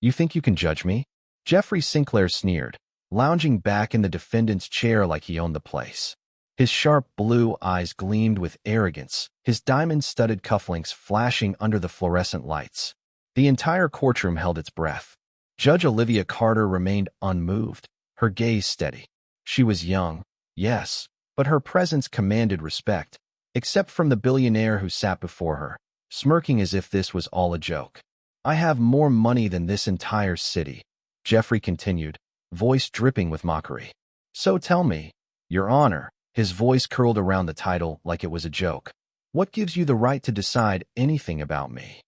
You think you can judge me? Jeffrey Sinclair sneered, lounging back in the defendant's chair like he owned the place. His sharp blue eyes gleamed with arrogance, his diamond-studded cufflinks flashing under the fluorescent lights. The entire courtroom held its breath. Judge Olivia Carter remained unmoved, her gaze steady. She was young, yes, but her presence commanded respect, except from the billionaire who sat before her, smirking as if this was all a joke. I have more money than this entire city, Jeffrey continued, voice dripping with mockery. So tell me, Your Honor, his voice curled around the title like it was a joke. What gives you the right to decide anything about me?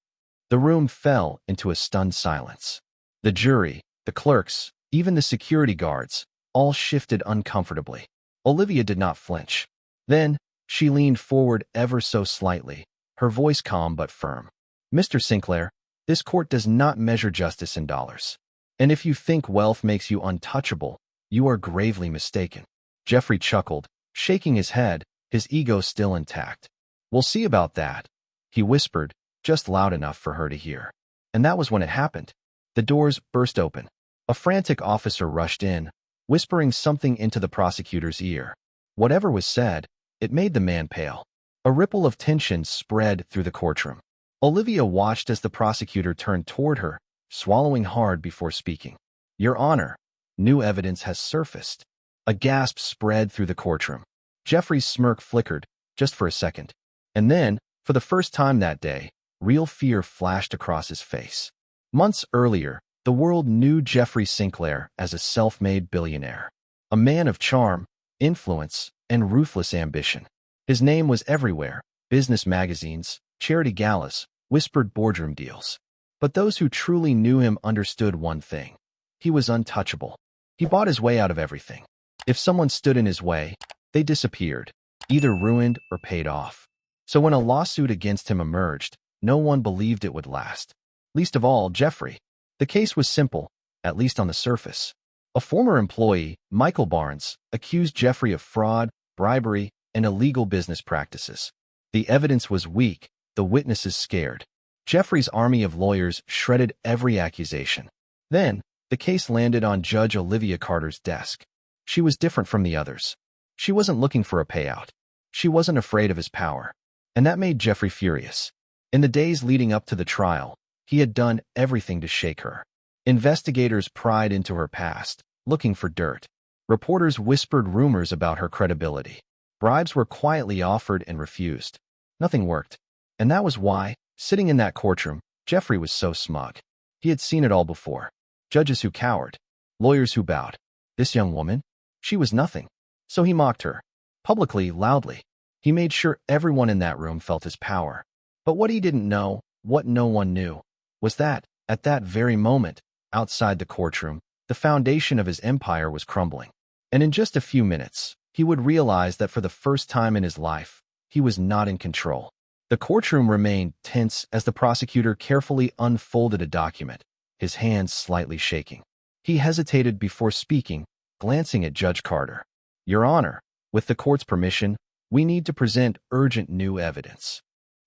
The room fell into a stunned silence. The jury, the clerks, even the security guards, all shifted uncomfortably. Olivia did not flinch. Then, she leaned forward ever so slightly, her voice calm but firm. Mr. Sinclair, this court does not measure justice in dollars. And if you think wealth makes you untouchable, you are gravely mistaken. Jeffrey chuckled, shaking his head, his ego still intact. We'll see about that, he whispered, just loud enough for her to hear. And that was when it happened. The doors burst open. A frantic officer rushed in, whispering something into the prosecutor's ear. Whatever was said, it made the man pale. A ripple of tension spread through the courtroom. Olivia watched as the prosecutor turned toward her, swallowing hard before speaking. Your Honor, new evidence has surfaced. A gasp spread through the courtroom. Jeffrey's smirk flickered, just for a second. And then, for the first time that day, real fear flashed across his face. Months earlier, the world knew Jeffrey Sinclair as a self-made billionaire. A man of charm, influence, and ruthless ambition. His name was everywhere: business magazines, charity galas, whispered boardroom deals. But those who truly knew him understood one thing. He was untouchable. He bought his way out of everything. If someone stood in his way, they disappeared, either ruined or paid off. So when a lawsuit against him emerged, no one believed it would last. Least of all, Jeffrey. The case was simple, at least on the surface. A former employee, Michael Barnes, accused Jeffrey of fraud, bribery, and illegal business practices. The evidence was weak, the witnesses scared. Jeffrey's army of lawyers shredded every accusation. Then, the case landed on Judge Olivia Carter's desk. She was different from the others. She wasn't looking for a payout. She wasn't afraid of his power. And that made Jeffrey furious. In the days leading up to the trial, he had done everything to shake her. Investigators pried into her past, looking for dirt. Reporters whispered rumors about her credibility. Bribes were quietly offered and refused. Nothing worked. And that was why, sitting in that courtroom, Jeffrey was so smug. He had seen it all before. Judges who cowered. Lawyers who bowed. This young woman? She was nothing. So he mocked her. Publicly, loudly. He made sure everyone in that room felt his power. But what he didn't know, what no one knew, was that, at that very moment, outside the courtroom, the foundation of his empire was crumbling. And in just a few minutes, he would realize that for the first time in his life, he was not in control. The courtroom remained tense as the prosecutor carefully unfolded a document, his hands slightly shaking. He hesitated before speaking, glancing at Judge Carter. Your Honor, with the court's permission, we need to present urgent new evidence.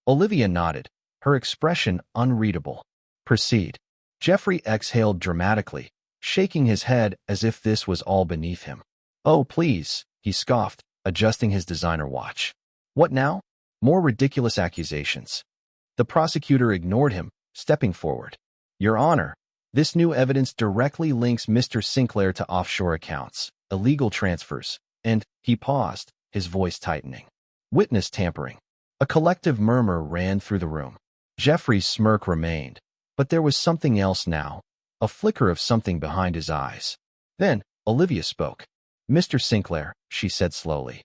Olivia nodded, her expression unreadable. Proceed. Jeffrey exhaled dramatically, shaking his head as if this was all beneath him. Oh, please, he scoffed, adjusting his designer watch. What now? More ridiculous accusations. The prosecutor ignored him, stepping forward. Your Honor, this new evidence directly links Mr. Sinclair to offshore accounts, illegal transfers, and, he paused, his voice tightening. Witness tampering. A collective murmur ran through the room. Jeffrey's smirk remained, but there was something else now, a flicker of something behind his eyes. Then, Olivia spoke. Mr. Sinclair, she said slowly.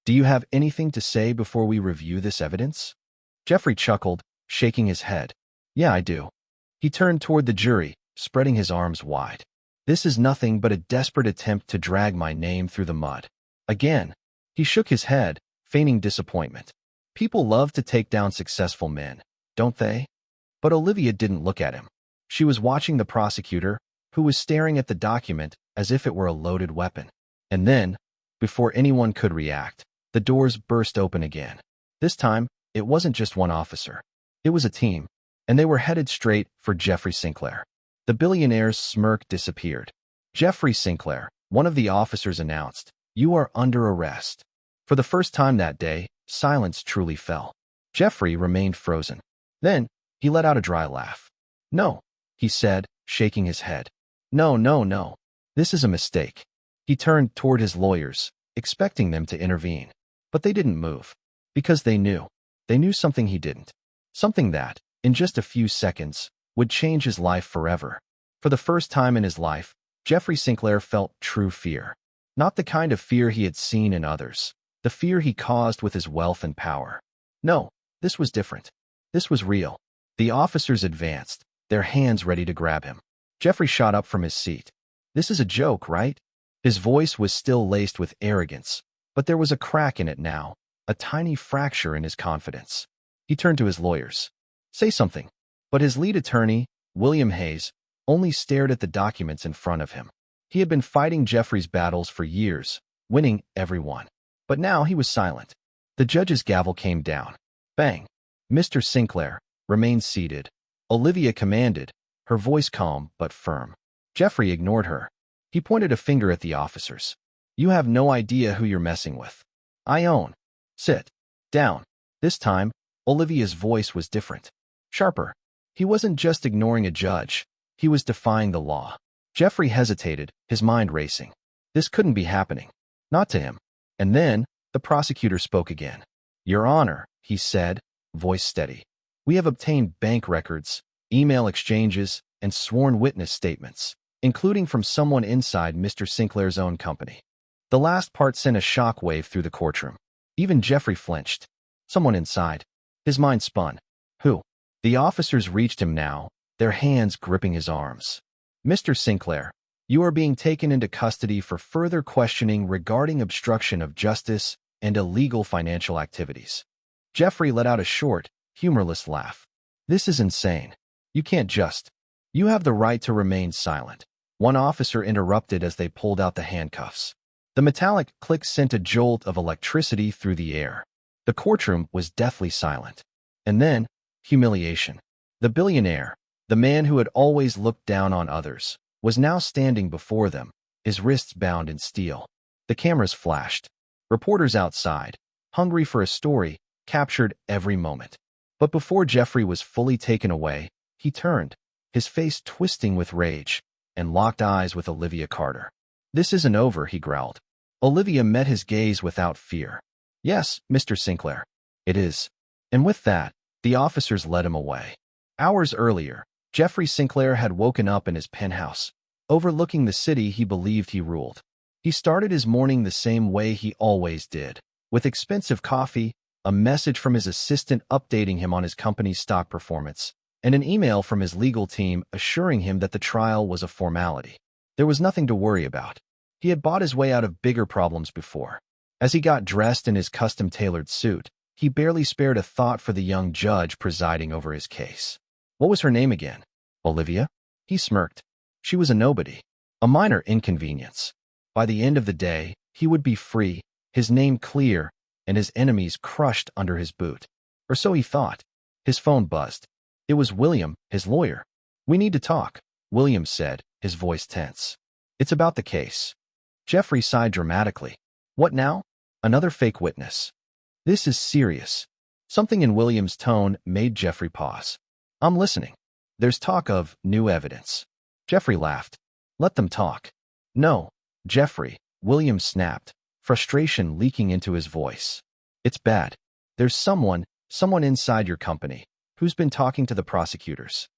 Do you have anything to say before we review this evidence? Jeffrey chuckled, shaking his head. Yeah, I do. He turned toward the jury, spreading his arms wide. This is nothing but a desperate attempt to drag my name through the mud. Again, he shook his head, feigning disappointment. People love to take down successful men, don't they? But Olivia didn't look at him. She was watching the prosecutor, who was staring at the document as if it were a loaded weapon. And then, before anyone could react, the doors burst open again. This time, it wasn't just one officer. It was a team, and they were headed straight for Jeffrey Sinclair. The billionaire's smirk disappeared. Jeffrey Sinclair, one of the officers, announced, "You are under arrest." For the first time that day, silence truly fell. Jeffrey remained frozen. Then, he let out a dry laugh. "No," he said, shaking his head. "No, no, no. This is a mistake." He turned toward his lawyers, expecting them to intervene. But they didn't move. Because they knew. They knew something he didn't. Something that, in just a few seconds, would change his life forever. For the first time in his life, Jeffrey Sinclair felt true fear. Not the kind of fear he had seen in others. The fear he caused with his wealth and power. No, this was different. This was real. The officers advanced, their hands ready to grab him. Jeffrey shot up from his seat. "This is a joke, right?" His voice was still laced with arrogance, but there was a crack in it now, a tiny fracture in his confidence. He turned to his lawyers. "Say something." But his lead attorney, William Hayes, only stared at the documents in front of him. He had been fighting Jeffrey's battles for years, winning every one. But now he was silent. The judge's gavel came down. Bang. "Mr. Sinclair, remain seated," Olivia commanded, her voice calm but firm. Jeffrey ignored her. He pointed a finger at the officers. "You have no idea who you're messing with." "I own." "Sit down." This time, Olivia's voice was different. Sharper. He wasn't just ignoring a judge. He was defying the law. Jeffrey hesitated, his mind racing. This couldn't be happening. Not to him. And then, the prosecutor spoke again. "Your Honor," he said, voice steady. "We have obtained bank records, email exchanges, and sworn witness statements, including from someone inside Mr. Sinclair's own company." The last part sent a shock wave through the courtroom. Even Jeffrey flinched. Someone inside. His mind spun. Who? The officers reached him now, their hands gripping his arms. "Mr. Sinclair, you are being taken into custody for further questioning regarding obstruction of justice and illegal financial activities." Jeffrey let out a short, humorless laugh. "This is insane. You can't just. You have the right to remain silent." One officer interrupted as they pulled out the handcuffs. The metallic click sent a jolt of electricity through the air. The courtroom was deathly silent. And then, humiliation. The billionaire, the man who had always looked down on others, was now standing before them, his wrists bound in steel. The cameras flashed. Reporters outside, hungry for a story, captured every moment. But before Jeffrey was fully taken away, he turned, his face twisting with rage, and locked eyes with Olivia Carter. "This isn't over," he growled. Olivia met his gaze without fear. "Yes, Mr. Sinclair, it is." And with that, the officers led him away. Hours earlier, Jeffrey Sinclair had woken up in his penthouse, overlooking the city he believed he ruled. He started his morning the same way he always did, with expensive coffee, a message from his assistant updating him on his company's stock performance, and an email from his legal team assuring him that the trial was a formality. There was nothing to worry about. He had bought his way out of bigger problems before. As he got dressed in his custom-tailored suit, he barely spared a thought for the young judge presiding over his case. What was her name again? Olivia? He smirked. She was a nobody, a minor inconvenience. By the end of the day, he would be free, his name clear, and his enemies crushed under his boot. Or so he thought. His phone buzzed. It was William, his lawyer. "We need to talk," William said, his voice tense. "It's about the case." Jeffrey sighed dramatically. "What now? Another fake witness?" "This is serious." Something in William's tone made Jeffrey pause. "I'm listening." "There's talk of new evidence." Jeffrey laughed. "Let them talk." "No, Jeffrey," William snapped, frustration leaking into his voice. "It's bad. There's someone inside your company, who's been talking to the prosecutors."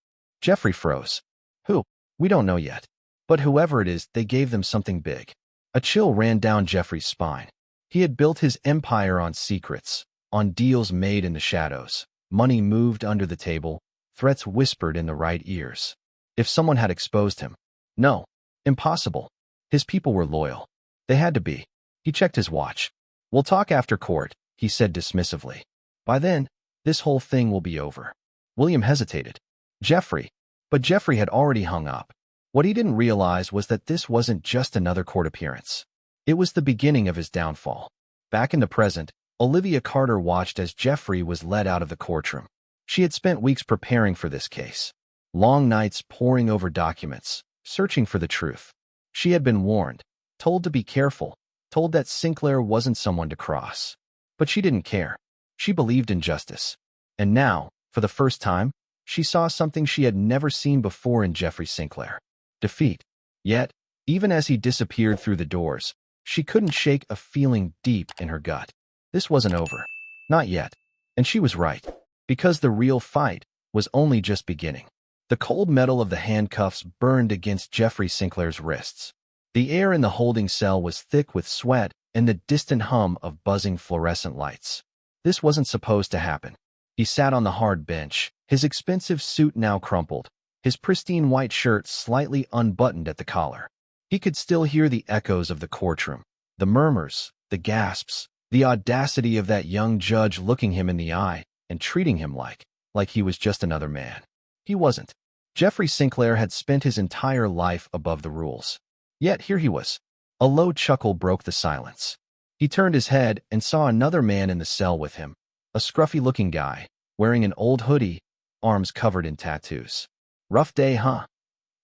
Jeffrey froze. "Who?" "We don't know yet. But whoever it is, they gave them something big." A chill ran down Jeffrey's spine. He had built his empire on secrets, on deals made in the shadows, money moved under the table, threats whispered in the right ears. If someone had exposed him. No. Impossible. His people were loyal. They had to be. He checked his watch. "We'll talk after court," he said dismissively. "By then, this whole thing will be over." William hesitated. "Jeffrey." But Jeffrey had already hung up. What he didn't realize was that this wasn't just another court appearance. It was the beginning of his downfall. Back in the present, Olivia Carter watched as Jeffrey was led out of the courtroom. She had spent weeks preparing for this case. Long nights poring over documents, searching for the truth. She had been warned, told to be careful, told that Sinclair wasn't someone to cross. But she didn't care. She believed in justice. And now, for the first time, she saw something she had never seen before in Jeffrey Sinclair. Defeat. Yet, even as he disappeared through the doors, she couldn't shake a feeling deep in her gut. This wasn't over. Not yet. And she was right. Because the real fight was only just beginning. The cold metal of the handcuffs burned against Jeffrey Sinclair's wrists. The air in the holding cell was thick with sweat and the distant hum of buzzing fluorescent lights. This wasn't supposed to happen. He sat on the hard bench, his expensive suit now crumpled, his pristine white shirt slightly unbuttoned at the collar. He could still hear the echoes of the courtroom, the murmurs, the gasps, the audacity of that young judge looking him in the eye and treating him like he was just another man. He wasn't. Jeffrey Sinclair had spent his entire life above the rules. Yet here he was. A low chuckle broke the silence. He turned his head and saw another man in the cell with him, a scruffy-looking guy, wearing an old hoodie, arms covered in tattoos. "Rough day, huh?"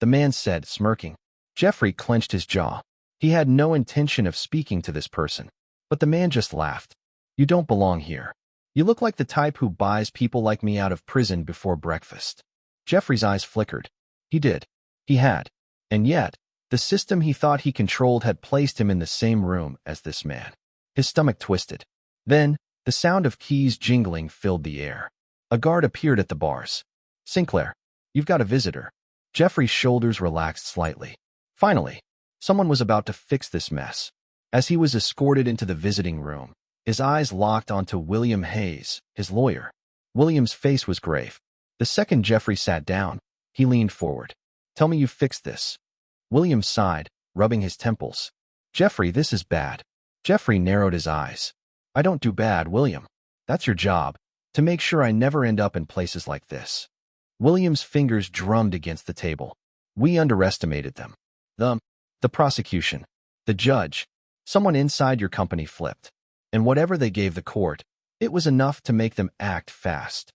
the man said, smirking. Jeffrey clenched his jaw. He had no intention of speaking to this person, but the man just laughed. "You don't belong here. You look like the type who buys people like me out of prison before breakfast." Jeffrey's eyes flickered. He did. He had. And yet, the system he thought he controlled had placed him in the same room as this man. His stomach twisted. Then, the sound of keys jingling filled the air. A guard appeared at the bars. "Sinclair, you've got a visitor." Jeffrey's shoulders relaxed slightly. Finally, someone was about to fix this mess. As he was escorted into the visiting room, his eyes locked onto William Hayes, his lawyer. William's face was grave. The second Jeffrey sat down, he leaned forward. "Tell me you fixed this." William sighed, rubbing his temples. "Jeffrey, this is bad." Jeffrey narrowed his eyes. "I don't do bad, William. That's your job, to make sure I never end up in places like this." William's fingers drummed against the table. "We underestimated them. The prosecution, the judge, someone inside your company flipped. And whatever they gave the court, it was enough to make them act fast."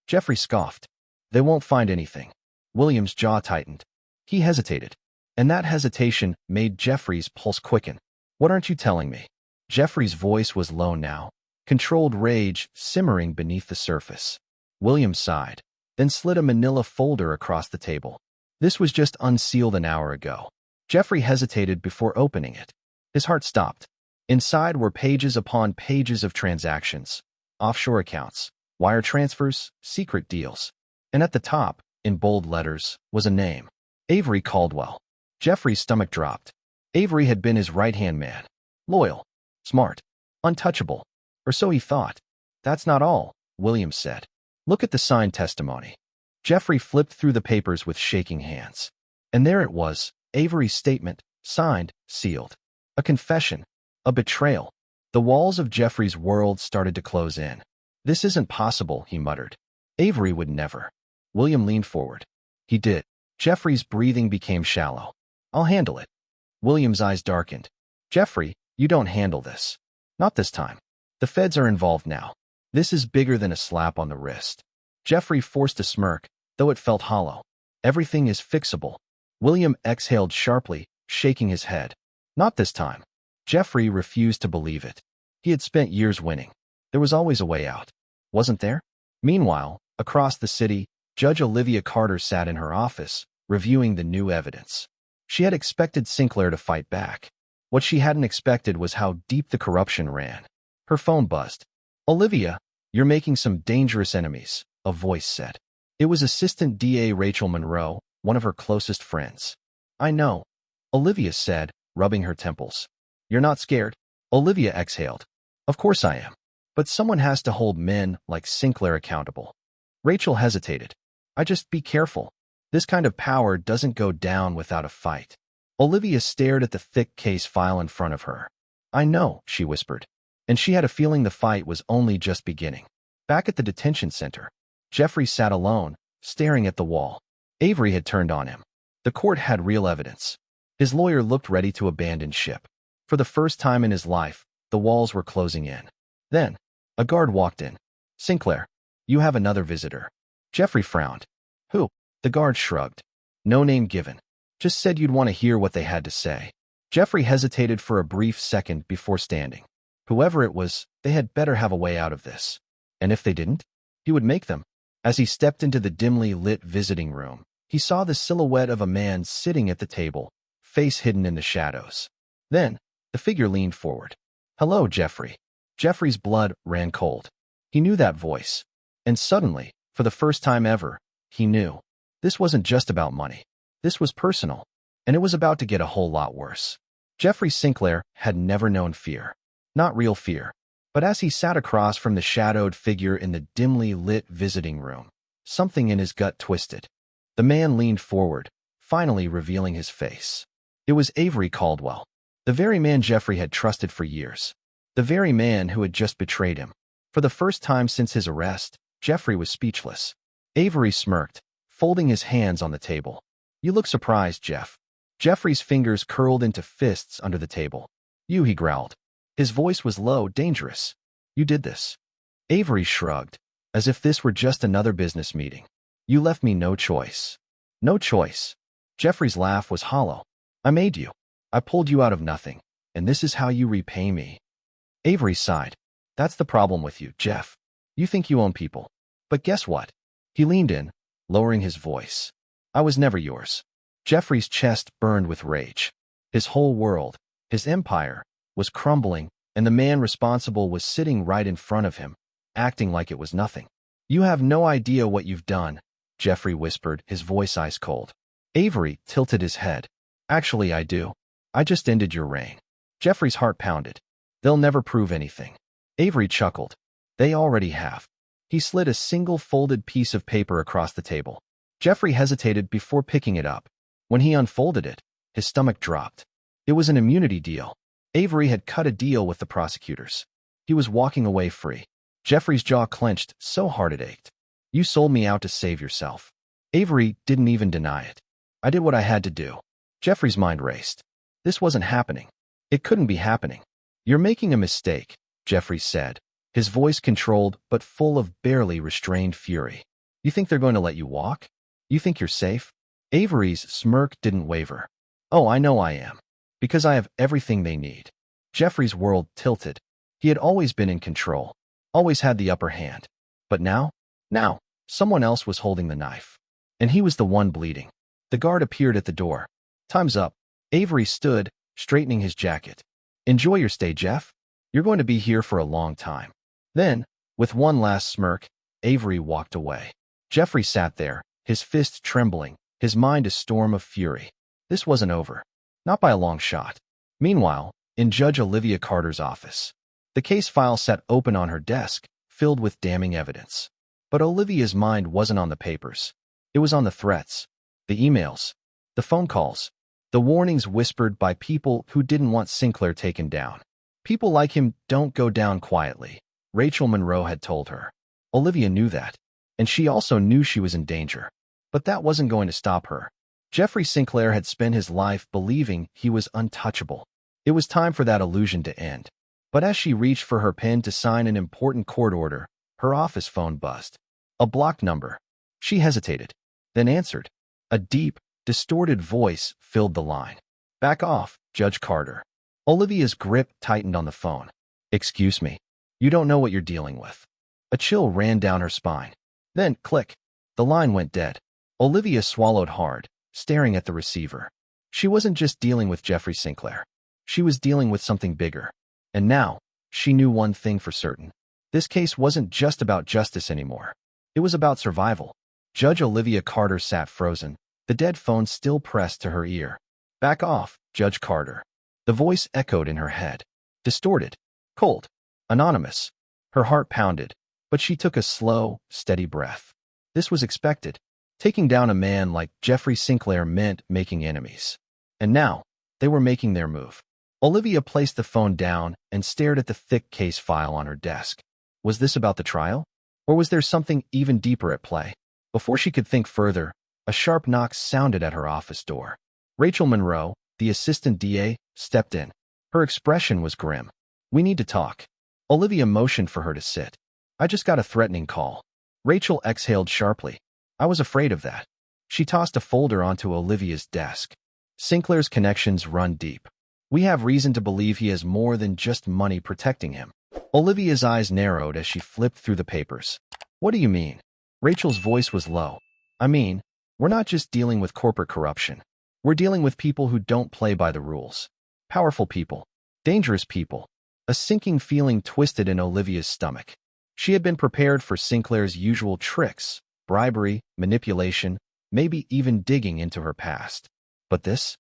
Jeffrey scoffed. "They won't find anything." William's jaw tightened. He hesitated. And that hesitation made Jeffrey's pulse quicken. "What aren't you telling me?" Jeffrey's voice was low now, controlled rage simmering beneath the surface. William sighed, then slid a manila folder across the table. "This was just unsealed an hour ago." Jeffrey hesitated before opening it. His heart stopped. Inside were pages upon pages of transactions, offshore accounts, wire transfers, secret deals. And at the top, in bold letters, was a name. Avery Caldwell. Jeffrey's stomach dropped. Avery had been his right-hand man. Loyal, smart, untouchable. Or so he thought. "That's not all," Williams said. "Look at the signed testimony." Jeffrey flipped through the papers with shaking hands. And there it was, Avery's statement, signed, sealed. A confession. A betrayal. The walls of Jeffrey's world started to close in. "This isn't possible," he muttered. "Avery would never." William leaned forward. "He did." Jeffrey's breathing became shallow. "I'll handle it." William's eyes darkened. "Jeffrey, you don't handle this. Not this time. The feds are involved now. This is bigger than a slap on the wrist." Jeffrey forced a smirk, though it felt hollow. "Everything is fixable." William exhaled sharply, shaking his head. "Not this time." Jeffrey refused to believe it. He had spent years winning. There was always a way out. Wasn't there? Meanwhile, across the city, Judge Olivia Carter sat in her office, reviewing the new evidence. She had expected Sinclair to fight back. What she hadn't expected was how deep the corruption ran. Her phone buzzed. "Olivia, you're making some dangerous enemies," a voice said. It was Assistant DA Rachel Monroe, one of her closest friends. "I know," Olivia said, rubbing her temples. "You're not scared?" Olivia exhaled. "Of course I am. But someone has to hold men like Sinclair accountable." Rachel hesitated. "I just be careful. This kind of power doesn't go down without a fight." Olivia stared at the thick case file in front of her. "I know," she whispered. And she had a feeling the fight was only just beginning. Back at the detention center, Jeffrey sat alone, staring at the wall. Avery had turned on him. The court had real evidence. His lawyer looked ready to abandon ship. For the first time in his life, the walls were closing in. Then, a guard walked in. "Sinclair, you have another visitor." Jeffrey frowned. "Who?" The guard shrugged. No name given. Just said you'd want to hear what they had to say. Jeffrey hesitated for a brief second before standing. Whoever it was, they had better have a way out of this. And if they didn't, he would make them. As he stepped into the dimly lit visiting room, he saw the silhouette of a man sitting at the table, face hidden in the shadows. Then, the figure leaned forward. Hello, Jeffrey. Jeffrey's blood ran cold. He knew that voice. And suddenly, for the first time ever, he knew. This wasn't just about money. This was personal. And it was about to get a whole lot worse. Jeffrey Sinclair had never known fear. Not real fear. But as he sat across from the shadowed figure in the dimly lit visiting room, something in his gut twisted. The man leaned forward, finally revealing his face. It was Avery Caldwell, the very man Jeffrey had trusted for years. The very man who had just betrayed him. For the first time since his arrest, Jeffrey was speechless. Avery smirked, folding his hands on the table. You look surprised, Jeff. Jeffrey's fingers curled into fists under the table. You, he growled. His voice was low, dangerous. You did this. Avery shrugged, as if this were just another business meeting. You left me no choice. No choice. Jeffrey's laugh was hollow. I made you. I pulled you out of nothing, and this is how you repay me. Avery sighed. That's the problem with you, Jeff. You think you own people. But guess what? He leaned in, lowering his voice. I was never yours. Jeffrey's chest burned with rage. His whole world, his empire, was crumbling, and the man responsible was sitting right in front of him, acting like it was nothing. You have no idea what you've done, Jeffrey whispered, his voice ice cold. Avery tilted his head. Actually, I do. I just ended your reign. Jeffrey's heart pounded. They'll never prove anything. Avery chuckled. They already have. He slid a single folded piece of paper across the table. Jeffrey hesitated before picking it up. When he unfolded it, his stomach dropped. It was an immunity deal. Avery had cut a deal with the prosecutors. He was walking away free. Jeffrey's jaw clenched so hard it ached. You sold me out to save yourself. Avery didn't even deny it. I did what I had to do. Jeffrey's mind raced. This wasn't happening. It couldn't be happening. You're making a mistake, Jeffrey said, his voice controlled but full of barely restrained fury. You think they're going to let you walk? You think you're safe? Avery's smirk didn't waver. Oh, I know I am. Because I have everything they need. Jeffrey's world tilted. He had always been in control, always had the upper hand. But now, someone else was holding the knife. And he was the one bleeding. The guard appeared at the door. Time's up. Avery stood, straightening his jacket. Enjoy your stay, Jeff. You're going to be here for a long time. Then, with one last smirk, Avery walked away. Jeffrey sat there, his fists trembling, his mind a storm of fury. This wasn't over. Not by a long shot. Meanwhile, in Judge Olivia Carter's office, the case file sat open on her desk, filled with damning evidence. But Olivia's mind wasn't on the papers. It was on the threats, the emails, the phone calls, the warnings whispered by people who didn't want Sinclair taken down. People like him don't go down quietly, Rachel Monroe had told her. Olivia knew that, and she also knew she was in danger. But that wasn't going to stop her. Jeffrey Sinclair had spent his life believing he was untouchable. It was time for that illusion to end. But as she reached for her pen to sign an important court order, her office phone buzzed. A blocked number. She hesitated, then answered. A deep, distorted voice filled the line. Back off, Judge Carter. Olivia's grip tightened on the phone. Excuse me. You don't know what you're dealing with. A chill ran down her spine. Then, click. The line went dead. Olivia swallowed hard, staring at the receiver. She wasn't just dealing with Jeffrey Sinclair. She was dealing with something bigger. And now, she knew one thing for certain. This case wasn't just about justice anymore. It was about survival. Judge Olivia Carter sat frozen, the dead phone still pressed to her ear. Back off, Judge Carter. The voice echoed in her head. Distorted. Cold. Anonymous. Her heart pounded, but she took a slow, steady breath. This was expected. Taking down a man like Jeffrey Sinclair meant making enemies. And now, they were making their move. Olivia placed the phone down and stared at the thick case file on her desk. Was this about the trial? Or was there something even deeper at play? Before she could think further, a sharp knock sounded at her office door. Rachel Monroe, the assistant DA, stepped in. Her expression was grim. We need to talk. Olivia motioned for her to sit. I just got a threatening call. Rachel exhaled sharply. I was afraid of that. She tossed a folder onto Olivia's desk. Sinclair's connections run deep. We have reason to believe he has more than just money protecting him. Olivia's eyes narrowed as she flipped through the papers. What do you mean? Rachel's voice was low. I mean, we're not just dealing with corporate corruption. We're dealing with people who don't play by the rules. Powerful people. Dangerous people. A sinking feeling twisted in Olivia's stomach. She had been prepared for Sinclair's usual tricks, bribery, manipulation, maybe even digging into her past. But this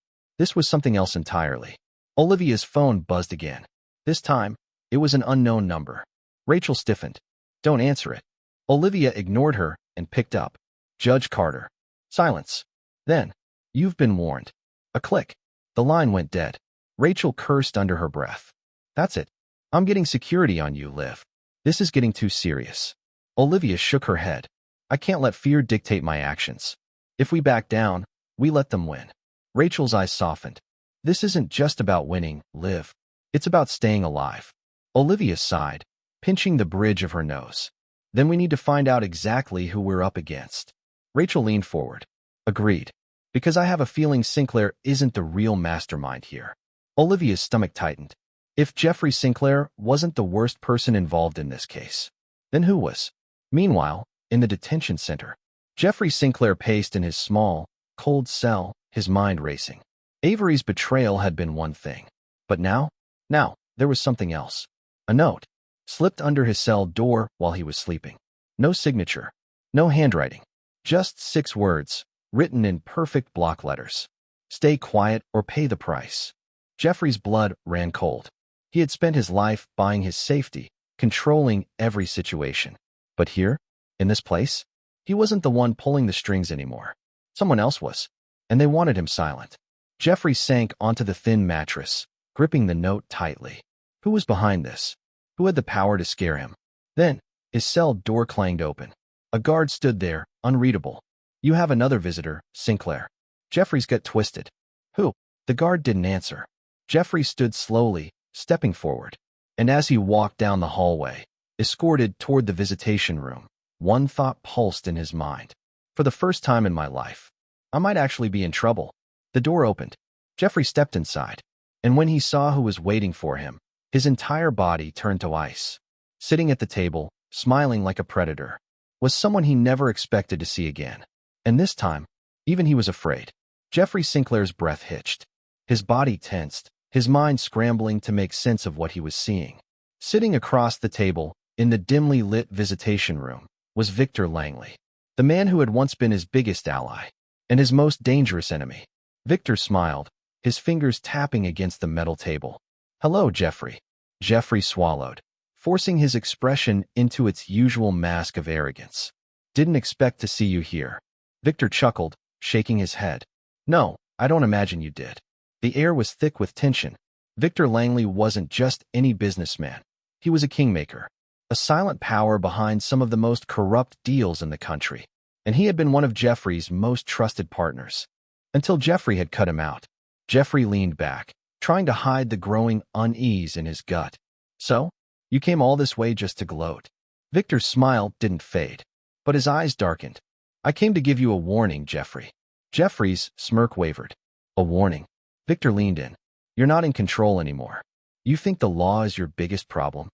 was something else entirely. Olivia's phone buzzed again. This time, it was an unknown number. Rachel stiffened. Don't answer it. Olivia ignored her and picked up. Judge Carter. Silence. Then, you've been warned. A click. The line went dead. Rachel cursed under her breath. That's it. I'm getting security on you, Liv. This is getting too serious. Olivia shook her head. I can't let fear dictate my actions. If we back down, we let them win. Rachel's eyes softened. This isn't just about winning, Liv. It's about staying alive. Olivia sighed, pinching the bridge of her nose. Then we need to find out exactly who we're up against. Rachel leaned forward. Agreed. Because I have a feeling Sinclair isn't the real mastermind here. Olivia's stomach tightened. If Jeffrey Sinclair wasn't the worst person involved in this case, then who was? Meanwhile, in the detention center, Jeffrey Sinclair paced in his small, cold cell, his mind racing. Avery's betrayal had been one thing. But now, there was something else. A note, slipped under his cell door while he was sleeping. No signature, no handwriting. Just 6 words, written in perfect block letters. Stay quiet or pay the price. Jeffrey's blood ran cold. He had spent his life buying his safety, controlling every situation. But here, in this place, he wasn't the one pulling the strings anymore. Someone else was, and they wanted him silent. Jeffrey sank onto the thin mattress, gripping the note tightly. Who was behind this? Who had the power to scare him? Then, his cell door clanged open. A guard stood there, unreadable. You have another visitor, Sinclair. Jeffrey's gut twisted. Who? The guard didn't answer. Jeffrey stood slowly, stepping forward. And as he walked down the hallway, escorted toward the visitation room, one thought pulsed in his mind. For the first time in my life, I might actually be in trouble. The door opened. Jeffrey stepped inside. And when he saw who was waiting for him, his entire body turned to ice. Sitting at the table, smiling like a predator, was someone he never expected to see again. And this time, even he was afraid. Jeffrey Sinclair's breath hitched. His body tensed, his mind scrambling to make sense of what he was seeing. Sitting across the table, in the dimly lit visitation room, was Victor Langley, the man who had once been his biggest ally and his most dangerous enemy. Victor smiled, his fingers tapping against the metal table. Hello, Jeffrey. Jeffrey swallowed, forcing his expression into its usual mask of arrogance. Didn't expect to see you here. Victor chuckled, shaking his head. No, I don't imagine you did. The air was thick with tension. Victor Langley wasn't just any businessman. He was a kingmaker, a silent power behind some of the most corrupt deals in the country. And he had been one of Jeffrey's most trusted partners. Until Jeffrey had cut him out. Jeffrey leaned back, trying to hide the growing unease in his gut. So, you came all this way just to gloat. Victor's smile didn't fade, but his eyes darkened. I came to give you a warning, Jeffrey. Jeffrey's smirk wavered. A warning. Victor leaned in. You're not in control anymore. You think the law is your biggest problem?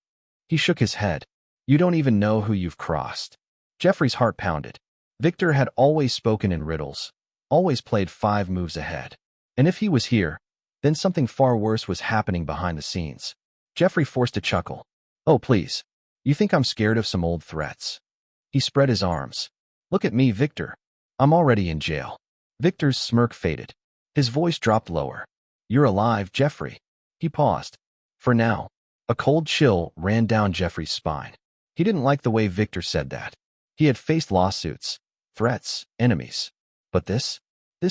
He shook his head. You don't even know who you've crossed. Jeffrey's heart pounded. Victor had always spoken in riddles, always played 5 moves ahead. And if he was here, then something far worse was happening behind the scenes. Jeffrey forced a chuckle. Oh, please. You think I'm scared of some old threats? He spread his arms. Look at me, Victor. I'm already in jail. Victor's smirk faded. His voice dropped lower. You're alive, Jeffrey. He paused. For now. A cold chill ran down Jeffrey's spine. He didn't like the way Victor said that. He had faced lawsuits, threats, enemies. But this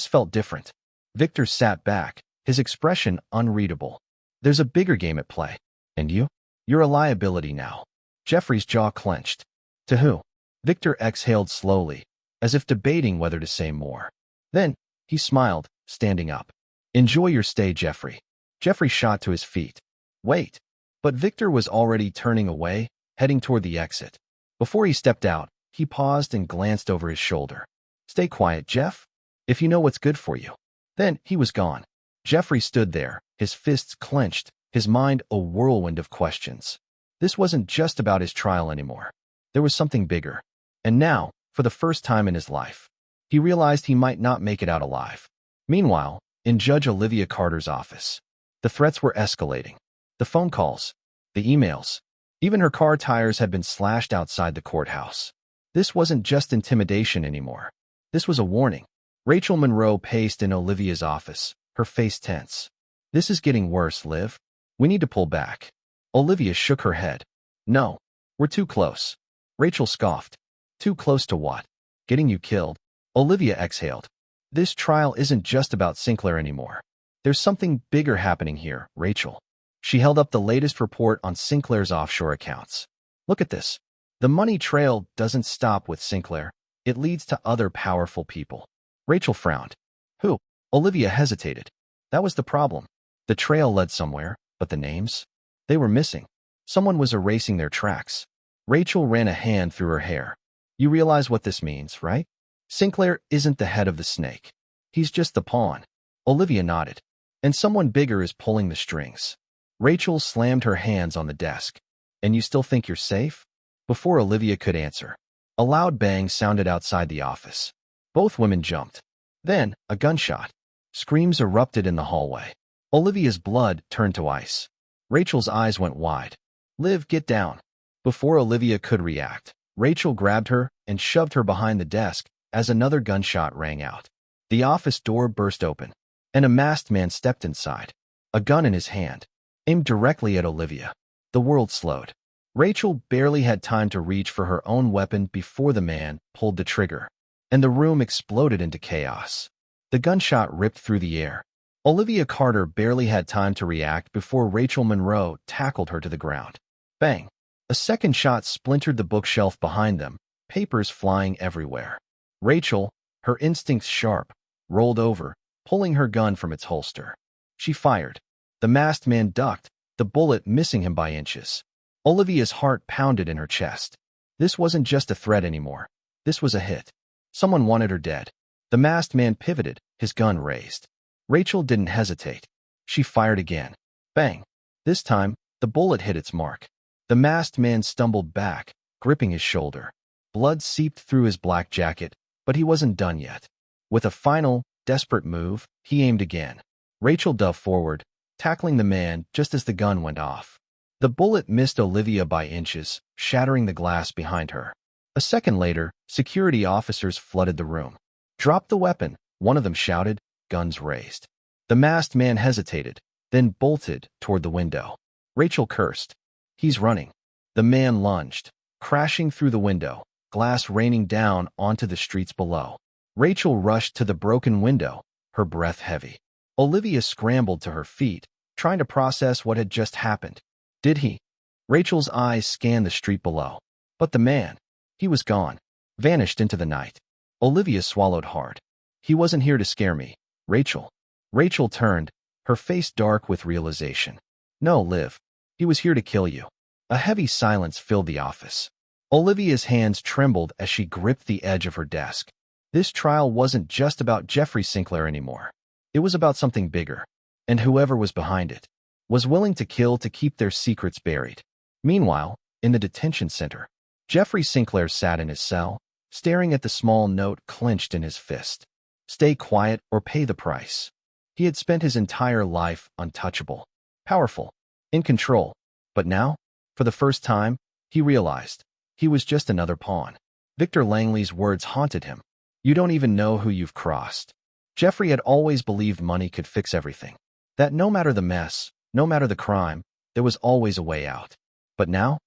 felt different. Victor sat back, his expression unreadable. There's a bigger game at play. And you? You're a liability now. Jeffrey's jaw clenched. To who? Victor exhaled slowly, as if debating whether to say more. Then, he smiled, standing up. Enjoy your stay, Jeffrey. Jeffrey shot to his feet. Wait. But Victor was already turning away, heading toward the exit. Before he stepped out, he paused and glanced over his shoulder. Stay quiet, Jeff. If you know what's good for you. Then he was gone. Jeffrey stood there, his fists clenched, his mind a whirlwind of questions. This wasn't just about his trial anymore. There was something bigger. And now, for the first time in his life, he realized he might not make it out alive. Meanwhile, in Judge Olivia Carter's office, the threats were escalating. The phone calls, the emails, even her car tires had been slashed outside the courthouse. This wasn't just intimidation anymore. This was a warning. Rachel Monroe paced in Olivia's office, her face tense. This is getting worse, Liv. We need to pull back. Olivia shook her head. No, we're too close. Rachel scoffed. Too close to what? Getting you killed? Olivia exhaled. This trial isn't just about Sinclair anymore. There's something bigger happening here, Rachel. She held up the latest report on Sinclair's offshore accounts. Look at this. The money trail doesn't stop with Sinclair. It leads to other powerful people. Rachel frowned. Who? Olivia hesitated. That was the problem. The trail led somewhere, but the names? They were missing. Someone was erasing their tracks. Rachel ran a hand through her hair. You realize what this means, right? Sinclair isn't the head of the snake. He's just the pawn. Olivia nodded. And someone bigger is pulling the strings. Rachel slammed her hands on the desk. And you still think you're safe? Before Olivia could answer, a loud bang sounded outside the office. Both women jumped. Then, a gunshot. Screams erupted in the hallway. Olivia's blood turned to ice. Rachel's eyes went wide. Liv, get down. Before Olivia could react, Rachel grabbed her and shoved her behind the desk as another gunshot rang out. The office door burst open, and a masked man stepped inside, a gun in his hand, aimed directly at Olivia. The world slowed. Rachel barely had time to reach for her own weapon before the man pulled the trigger, and the room exploded into chaos. The gunshot ripped through the air. Olivia Carter barely had time to react before Rachel Monroe tackled her to the ground. Bang! A second shot splintered the bookshelf behind them, papers flying everywhere. Rachel, her instincts sharp, rolled over, pulling her gun from its holster. She fired. The masked man ducked, the bullet missing him by inches. Olivia's heart pounded in her chest. This wasn't just a threat anymore. This was a hit. Someone wanted her dead. The masked man pivoted, his gun raised. Rachel didn't hesitate. She fired again. Bang! This time, the bullet hit its mark. The masked man stumbled back, gripping his shoulder. Blood seeped through his black jacket, but he wasn't done yet. With a final, desperate move, he aimed again. Rachel dove forward, tackling the man just as the gun went off. The bullet missed Olivia by inches, shattering the glass behind her. A second later, security officers flooded the room. Drop the weapon, one of them shouted, guns raised. The masked man hesitated, then bolted toward the window. Rachel cursed. He's running. The man lunged, crashing through the window, glass raining down onto the streets below. Rachel rushed to the broken window, her breath heavy. Olivia scrambled to her feet, trying to process what had just happened. Did he? Rachel's eyes scanned the street below. But the man, he was gone, vanished into the night. Olivia swallowed hard. He wasn't here to scare me, Rachel. Rachel turned, her face dark with realization. No, Liv. He was here to kill you. A heavy silence filled the office. Olivia's hands trembled as she gripped the edge of her desk. This trial wasn't just about Jeffrey Sinclair anymore. It was about something bigger. And whoever was behind it was willing to kill to keep their secrets buried. Meanwhile, in the detention center, Jeffrey Sinclair sat in his cell, staring at the small note clenched in his fist. Stay quiet or pay the price. He had spent his entire life untouchable, powerful, in control. But now, for the first time, he realized he was just another pawn. Victor Langley's words haunted him. You don't even know who you've crossed. Jeffrey had always believed money could fix everything. That no matter the mess, no matter the crime, there was always a way out. But now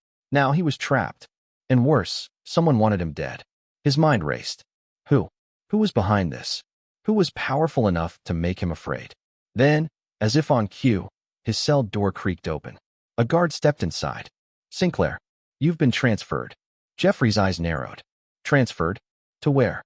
he was trapped. And worse, someone wanted him dead. His mind raced. Who? Who was behind this? Who was powerful enough to make him afraid? Then, as if on cue, his cell door creaked open. A guard stepped inside. Sinclair, you've been transferred. Jeffrey's eyes narrowed. Transferred? To where?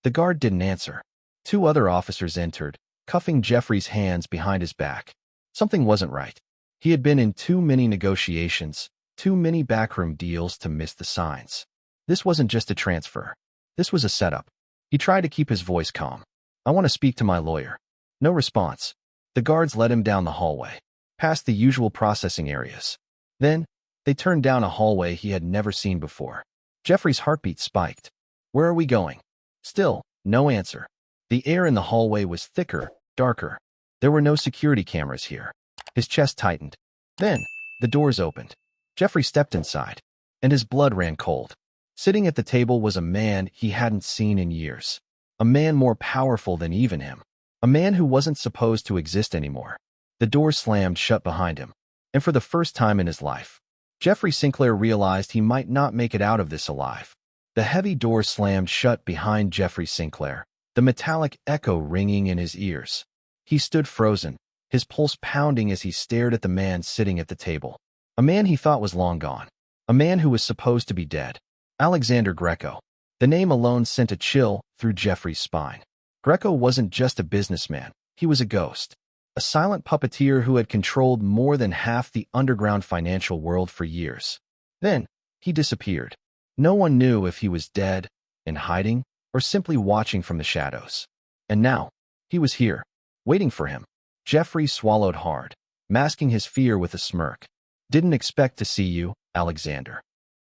The guard didn't answer. Two other officers entered, cuffing Jeffrey's hands behind his back. Something wasn't right. He had been in too many negotiations, too many backroom deals to miss the signs. This wasn't just a transfer. This was a setup. He tried to keep his voice calm. I want to speak to my lawyer. No response. The guards led him down the hallway, past the usual processing areas. Then, they turned down a hallway he had never seen before. Jeffrey's heartbeat spiked. Where are we going? Still, no answer. The air in the hallway was thicker, darker. There were no security cameras here. His chest tightened. Then, the doors opened. Jeffrey stepped inside, and his blood ran cold. Sitting at the table was a man he hadn't seen in years. A man more powerful than even him. A man who wasn't supposed to exist anymore. The door slammed shut behind him, and for the first time in his life, Jeffrey Sinclair realized he might not make it out of this alive. The heavy door slammed shut behind Jeffrey Sinclair, the metallic echo ringing in his ears. He stood frozen, his pulse pounding as he stared at the man sitting at the table. A man he thought was long gone. A man who was supposed to be dead. Alexander Greco. The name alone sent a chill through Jeffrey's spine. Greco wasn't just a businessman, he was a ghost. A silent puppeteer who had controlled more than half the underground financial world for years. Then, he disappeared. No one knew if he was dead, in hiding, or simply watching from the shadows. And now, he was here, waiting for him. Jeffrey swallowed hard, masking his fear with a smirk. Didn't expect to see you, Alexander.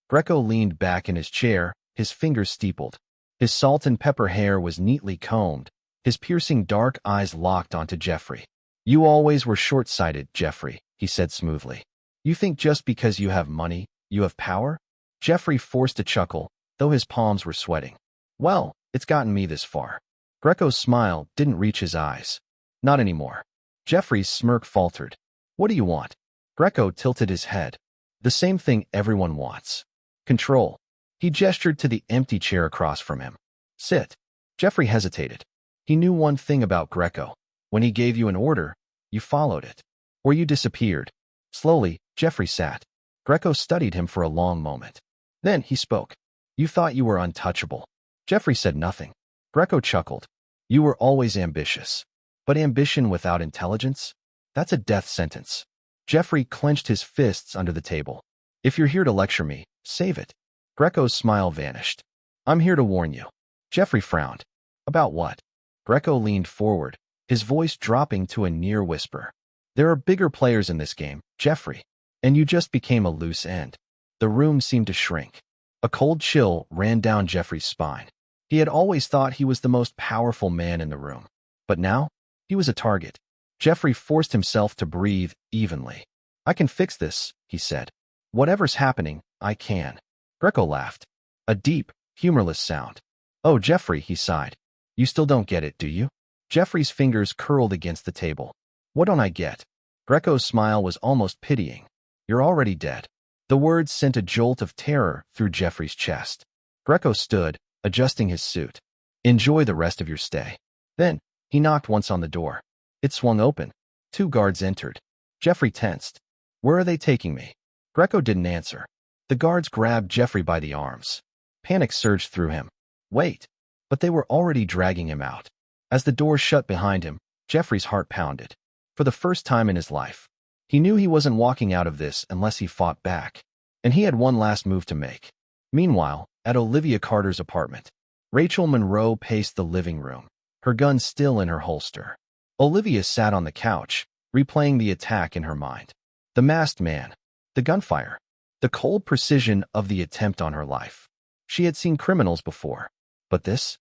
Greco leaned back in his chair, his fingers steepled. His salt and pepper hair was neatly combed, his piercing dark eyes locked onto Jeffrey. You always were short-sighted, Jeffrey, he said smoothly. You think just because you have money, you have power? Jeffrey forced a chuckle, though his palms were sweating. Well, it's gotten me this far. Greco's smile didn't reach his eyes. Not anymore. Jeffrey's smirk faltered. What do you want? Greco tilted his head. The same thing everyone wants. Control. He gestured to the empty chair across from him. Sit. Jeffrey hesitated. He knew one thing about Greco. When he gave you an order, you followed it. Or you disappeared. Slowly, Jeffrey sat. Greco studied him for a long moment. Then he spoke. You thought you were untouchable. Jeffrey said nothing. Greco chuckled. You were always ambitious. But ambition without intelligence? That's a death sentence. Jeffrey clenched his fists under the table. If you're here to lecture me, save it. Greco's smile vanished. I'm here to warn you. Jeffrey frowned. About what? Greco leaned forward, his voice dropping to a near whisper. There are bigger players in this game, Jeffrey, and you just became a loose end. The room seemed to shrink. A cold chill ran down Jeffrey's spine. He had always thought he was the most powerful man in the room. But now, he was a target. Jeffrey forced himself to breathe evenly. I can fix this, he said. Whatever's happening, I can. Greco laughed. A deep, humorless sound. Oh, Jeffrey, he sighed. You still don't get it, do you? Jeffrey's fingers curled against the table. What don't I get? Greco's smile was almost pitying. You're already dead. The words sent a jolt of terror through Jeffrey's chest. Greco stood, adjusting his suit. Enjoy the rest of your stay. Then, he knocked once on the door. It swung open. 2 guards entered. Jeffrey tensed. Where are they taking me? Greco didn't answer. The guards grabbed Jeffrey by the arms. Panic surged through him. Wait. But they were already dragging him out. As the door shut behind him, Jeffrey's heart pounded. For the first time in his life, he knew he wasn't walking out of this unless he fought back. And he had one last move to make. Meanwhile, at Olivia Carter's apartment, Rachel Monroe paced the living room, her gun still in her holster. Olivia sat on the couch, replaying the attack in her mind. The masked man, the gunfire, the cold precision of the attempt on her life. She had seen criminals before. But this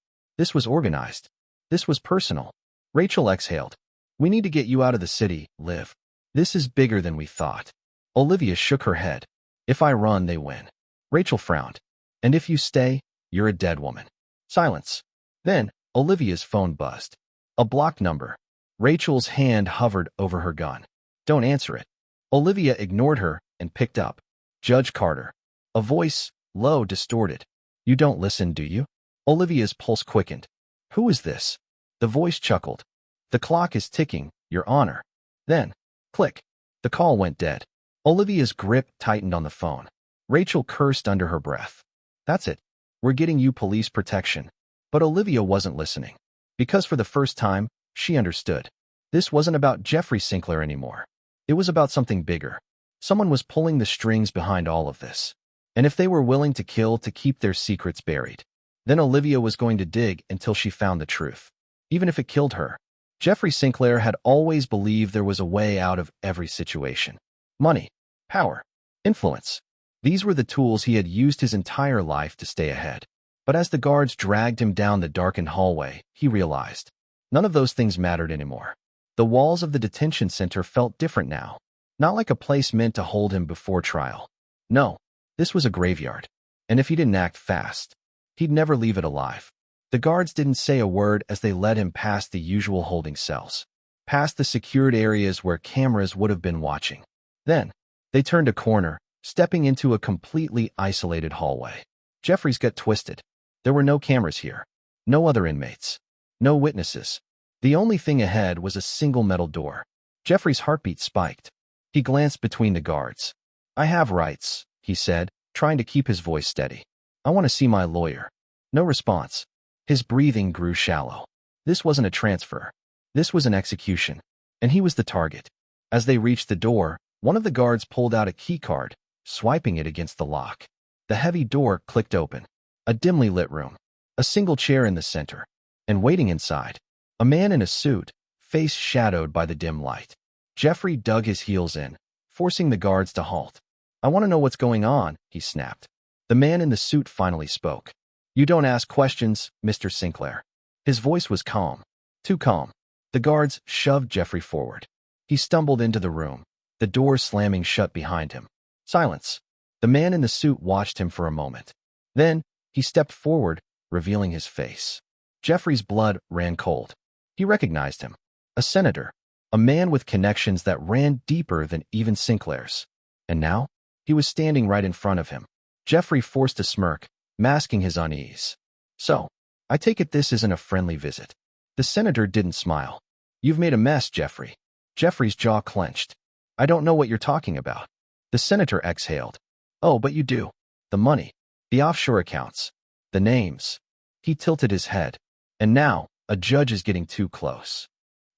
was organized. This was personal. Rachel exhaled. We need to get you out of the city, Liv. This is bigger than we thought. Olivia shook her head. If I run, they win. Rachel frowned. And if you stay, you're a dead woman. Silence. Then, Olivia's phone buzzed. A blocked number. Rachel's hand hovered over her gun. Don't answer it. Olivia ignored her and picked up. Judge Carter. A voice, low, distorted. You don't listen, do you? Olivia's pulse quickened. Who is this? The voice chuckled. The clock is ticking, Your Honor. Then, click. The call went dead. Olivia's grip tightened on the phone. Rachel cursed under her breath. That's it. We're getting you police protection. But Olivia wasn't listening. Because for the first time, she understood. This wasn't about Jeffrey Sinclair anymore. It was about something bigger. Someone was pulling the strings behind all of this. And if they were willing to kill to keep their secrets buried, then Olivia was going to dig until she found the truth. even if it killed her. Jeffrey Sinclair had always believed there was a way out of every situation. Money, power, influence. These were the tools he had used his entire life to stay ahead. But as the guards dragged him down the darkened hallway, he realized none of those things mattered anymore. The walls of the detention center felt different now, not like a place meant to hold him before trial. No, this was a graveyard, and if he didn't act fast, he'd never leave it alive. The guards didn't say a word as they led him past the usual holding cells, past the secured areas where cameras would have been watching. Then, they turned a corner, stepping into a completely isolated hallway. Jeffrey's gut twisted. There were no cameras here, no other inmates, no witnesses. The only thing ahead was a single metal door. Jeffrey's heartbeat spiked. He glanced between the guards. "I have rights," he said, trying to keep his voice steady. "I want to see my lawyer." No response. His breathing grew shallow. This wasn't a transfer. This was an execution, and he was the target. As they reached the door, one of the guards pulled out a keycard, swiping it against the lock. The heavy door clicked open. A dimly lit room. A single chair in the center. And waiting inside, a man in a suit, face shadowed by the dim light. Jeffrey dug his heels in, forcing the guards to halt. "I want to know what's going on," he snapped. The man in the suit finally spoke. "You don't ask questions, Mr. Sinclair." His voice was calm. Too calm. The guards shoved Jeffrey forward. He stumbled into the room, the door slamming shut behind him. Silence. The man in the suit watched him for a moment. Then, he stepped forward, revealing his face. Jeffrey's blood ran cold. He recognized him. A senator. A man with connections that ran deeper than even Sinclair's. And now, he was standing right in front of him. Jeffrey forced a smirk, masking his unease. "So, I take it this isn't a friendly visit." The senator didn't smile. "You've made a mess, Jeffrey." Jeffrey's jaw clenched. "I don't know what you're talking about." The senator exhaled. "Oh, but you do. The money. The offshore accounts. The names." He tilted his head. "And now, a judge is getting too close."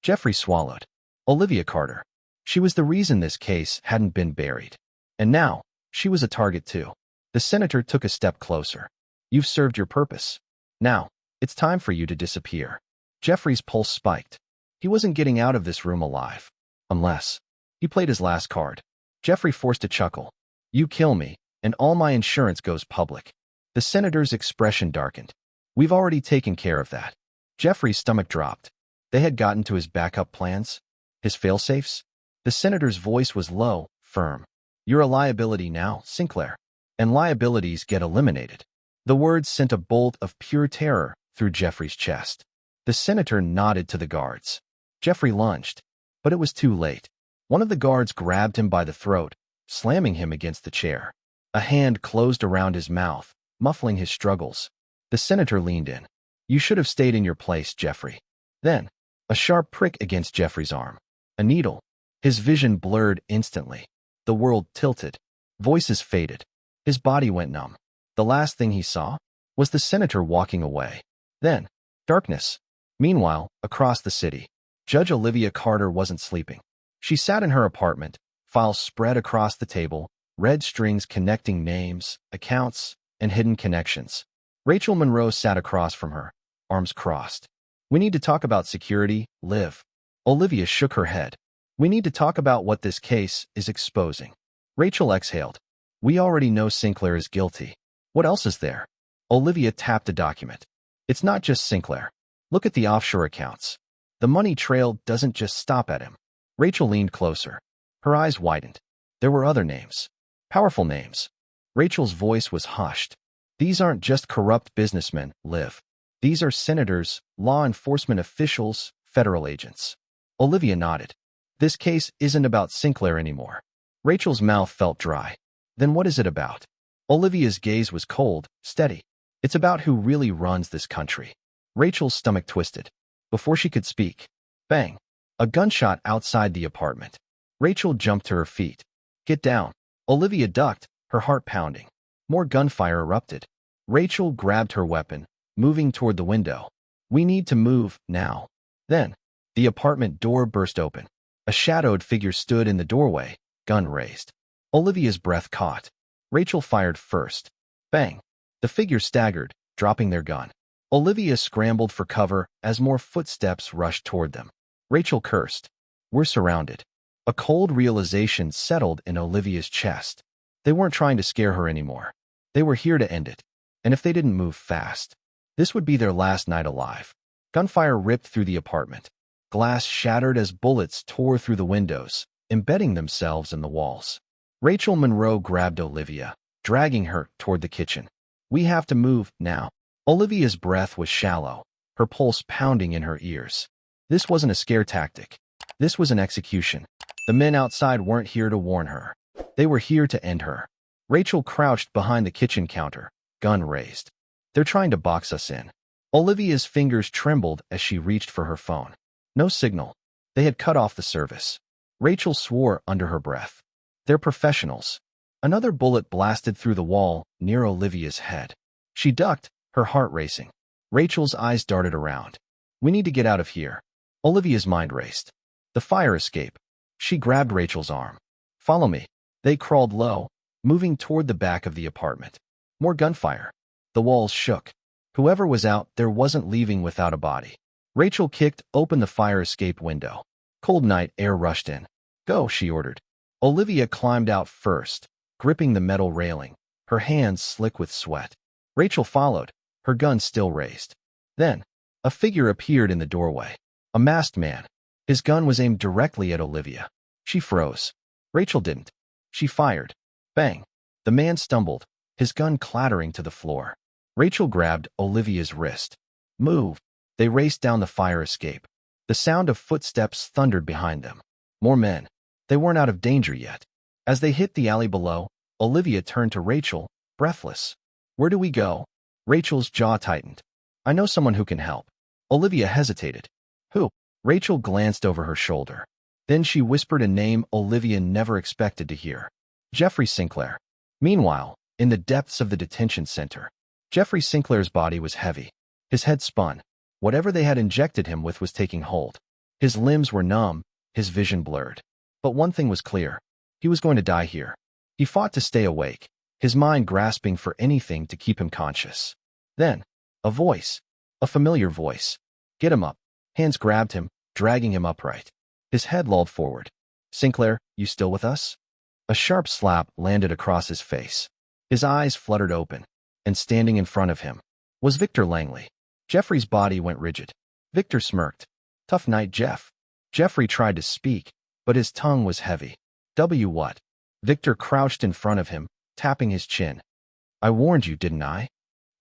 Jeffrey swallowed. Olivia Carter. She was the reason this case hadn't been buried. And now, she was a target too. The senator took a step closer. "You've served your purpose. Now, it's time for you to disappear." Jeffrey's pulse spiked. He wasn't getting out of this room alive. Unless. He played his last card. Jeffrey forced a chuckle. "You kill me, and all my insurance goes public." The senator's expression darkened. "We've already taken care of that." Jeffrey's stomach dropped. They had gotten to his backup plans? His fail-safes? The senator's voice was low, firm. "You're a liability now, Sinclair. And liabilities get eliminated." The words sent a bolt of pure terror through Jeffrey's chest. The senator nodded to the guards. Jeffrey lunged, but it was too late. One of the guards grabbed him by the throat, slamming him against the chair. A hand closed around his mouth, muffling his struggles. The senator leaned in. "You should have stayed in your place, Jeffrey." Then, a sharp prick against Jeffrey's arm. A needle. His vision blurred instantly. The world tilted. Voices faded. His body went numb. The last thing he saw was the senator walking away. Then, darkness. Meanwhile, across the city, Judge Olivia Carter wasn't sleeping. She sat in her apartment, files spread across the table, red strings connecting names, accounts, and hidden connections. Rachel Monroe sat across from her, arms crossed. "We need to talk about security, Liv." Olivia shook her head. "We need to talk about what this case is exposing." Rachel exhaled. "We already know Sinclair is guilty. What else is there?" Olivia tapped a document. "It's not just Sinclair. Look at the offshore accounts. The money trail doesn't just stop at him." Rachel leaned closer. Her eyes widened. There were other names. Powerful names. Rachel's voice was hushed. "These aren't just corrupt businessmen, Liv. These are senators, law enforcement officials, federal agents." Olivia nodded. "This case isn't about Sinclair anymore." Rachel's mouth felt dry. "Then what is it about?" Olivia's gaze was cold, steady. "It's about who really runs this country." Rachel's stomach twisted. Before she could speak, bang! A gunshot outside the apartment. Rachel jumped to her feet. "Get down." Olivia ducked, her heart pounding. More gunfire erupted. Rachel grabbed her weapon, moving toward the window. "We need to move, now." Then, the apartment door burst open. A shadowed figure stood in the doorway, gun raised. Olivia's breath caught. Rachel fired first. Bang! The figure staggered, dropping their gun. Olivia scrambled for cover as more footsteps rushed toward them. Rachel cursed. We're surrounded. A cold realization settled in Olivia's chest. They weren't trying to scare her anymore. They were here to end it. And if they didn't move fast, this would be their last night alive. Gunfire ripped through the apartment. Glass shattered as bullets tore through the windows, embedding themselves in the walls. Rachel Monroe grabbed Olivia, dragging her toward the kitchen. We have to move now. Olivia's breath was shallow, her pulse pounding in her ears. This wasn't a scare tactic. This was an execution. The men outside weren't here to warn her. They were here to end her. Rachel crouched behind the kitchen counter, gun raised. They're trying to box us in. Olivia's fingers trembled as she reached for her phone. No signal. They had cut off the service. Rachel swore under her breath. They're professionals. Another bullet blasted through the wall near Olivia's head. She ducked, her heart racing. Rachel's eyes darted around. We need to get out of here. Olivia's mind raced. The fire escape. She grabbed Rachel's arm. Follow me. They crawled low, moving toward the back of the apartment. More gunfire. The walls shook. Whoever was out there wasn't leaving without a body. Rachel kicked open the fire escape window. Cold night air rushed in. Go, she ordered. Olivia climbed out first, gripping the metal railing, her hands slick with sweat. Rachel followed, her gun still raised. Then, a figure appeared in the doorway. A masked man. His gun was aimed directly at Olivia. She froze. Rachel didn't. She fired. Bang. The man stumbled, his gun clattering to the floor. Rachel grabbed Olivia's wrist. Move. They raced down the fire escape. The sound of footsteps thundered behind them. More men. They weren't out of danger yet. As they hit the alley below, Olivia turned to Rachel, breathless. Where do we go? Rachel's jaw tightened. I know someone who can help. Olivia hesitated. Who? Rachel glanced over her shoulder. Then she whispered a name Olivia never expected to hear. Jeffrey Sinclair. Meanwhile, in the depths of the detention center, Jeffrey Sinclair's body was heavy. His head spun. Whatever they had injected him with was taking hold. His limbs were numb, his vision blurred. But one thing was clear. He was going to die here. He fought to stay awake, his mind grasping for anything to keep him conscious. Then, a voice. A familiar voice. Get him up. Hands grabbed him, dragging him upright. His head lolled forward. Sinclair, you still with us? A sharp slap landed across his face. His eyes fluttered open, and standing in front of him was Victor Langley. Jeffrey's body went rigid. Victor smirked. Tough night, Jeff. Jeffrey tried to speak, but his tongue was heavy. What? Victor crouched in front of him, tapping his chin. I warned you, didn't I?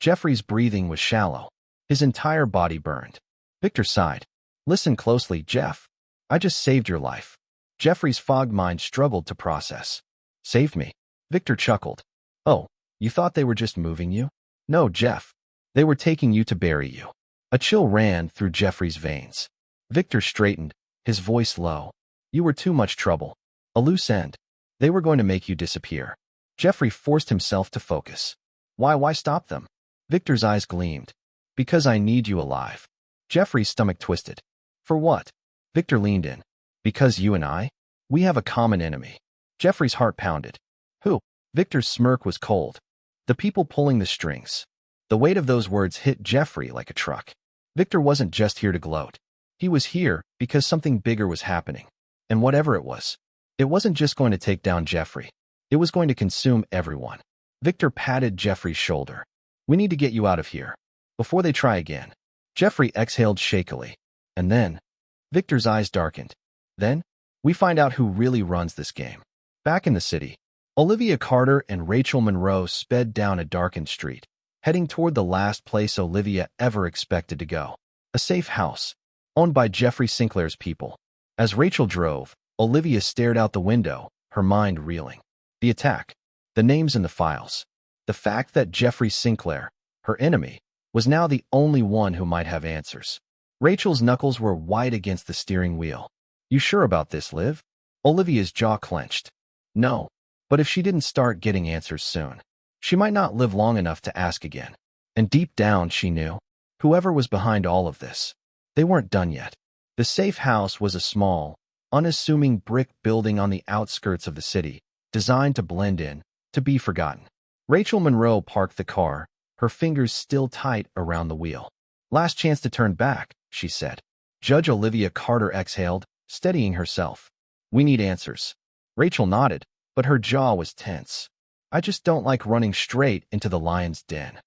Jeffrey's breathing was shallow. His entire body burned. Victor sighed. Listen closely, Jeff. I just saved your life. Jeffrey's fogged mind struggled to process. Saved me? Victor chuckled. Oh, you thought they were just moving you? No, Jeff. They were taking you to bury you. A chill ran through Jeffrey's veins. Victor straightened, his voice low. You were too much trouble. A loose end. They were going to make you disappear. Jeffrey forced himself to focus. Why stop them? Victor's eyes gleamed. Because I need you alive. Jeffrey's stomach twisted. For what? Victor leaned in. Because you and I? We have a common enemy. Jeffrey's heart pounded. Who? Victor's smirk was cold. The people pulling the strings. The weight of those words hit Jeffrey like a truck. Victor wasn't just here to gloat. He was here because something bigger was happening. And whatever it wasn't just going to take down Jeffrey. It was going to consume everyone. Victor patted Jeffrey's shoulder. We need to get you out of here. Before they try again. Jeffrey exhaled shakily. And then, Victor's eyes darkened. Then, we find out who really runs this game. Back in the city, Olivia Carter and Rachel Monroe sped down a darkened street, heading toward the last place Olivia ever expected to go. A safe house, owned by Jeffrey Sinclair's people. As Rachel drove, Olivia stared out the window, her mind reeling. The attack, the names in the files, the fact that Jeffrey Sinclair, her enemy, was now the only one who might have answers. Rachel's knuckles were white against the steering wheel. You sure about this, Liv? Olivia's jaw clenched. No, but if she didn't start getting answers soon, she might not live long enough to ask again. And deep down, she knew, whoever was behind all of this, they weren't done yet. The safe house was a small, unassuming brick building on the outskirts of the city, designed to blend in, to be forgotten. Rachel Monroe parked the car, her fingers still tight around the wheel. Last chance to turn back, she said. Judge Olivia Carter exhaled, steadying herself. We need answers. Rachel nodded, but her jaw was tense. I just don't like running straight into the lion's den.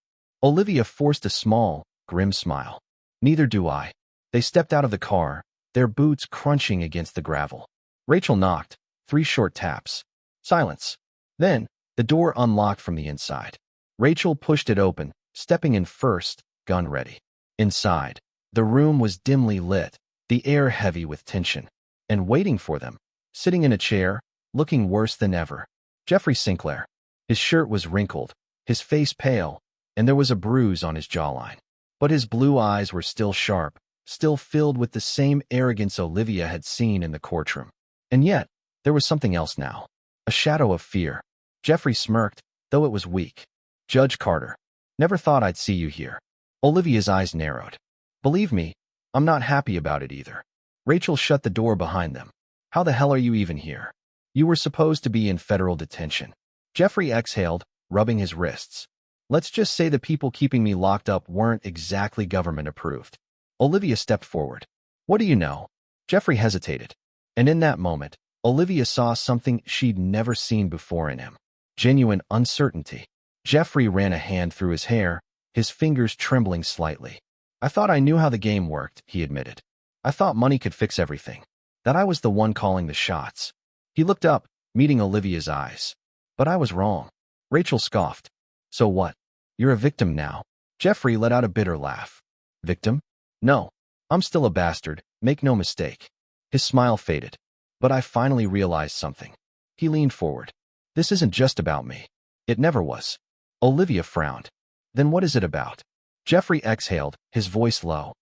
Olivia forced a small, grim smile. Neither do I. They stepped out of the car, their boots crunching against the gravel. Rachel knocked, 3 short taps. Silence. Then, the door unlocked from the inside. Rachel pushed it open, stepping in first, gun ready. Inside, the room was dimly lit, the air heavy with tension. And waiting for them, sitting in a chair, looking worse than ever, Jeffrey Sinclair. His shirt was wrinkled, his face pale, and there was a bruise on his jawline. But his blue eyes were still sharp, still filled with the same arrogance Olivia had seen in the courtroom. And yet, there was something else now. A shadow of fear. Jeffrey smirked, though it was weak. Judge Carter. Never thought I'd see you here. Olivia's eyes narrowed. Believe me, I'm not happy about it either. Rachel shut the door behind them. How the hell are you even here? You were supposed to be in federal detention. Jeffrey exhaled, rubbing his wrists. Let's just say the people keeping me locked up weren't exactly government approved. Olivia stepped forward. What do you know? Jeffrey hesitated. And in that moment, Olivia saw something she'd never seen before in him. Genuine uncertainty. Jeffrey ran a hand through his hair, his fingers trembling slightly. I thought I knew how the game worked, he admitted. I thought money could fix everything. That I was the one calling the shots. He looked up, meeting Olivia's eyes. But I was wrong. Rachel scoffed. So what? You're a victim now. Jeffrey let out a bitter laugh. Victim? No. I'm still a bastard, make no mistake. His smile faded. But I finally realized something. He leaned forward. This isn't just about me. It never was. Olivia frowned. Then what is it about? Jeffrey exhaled, his voice low.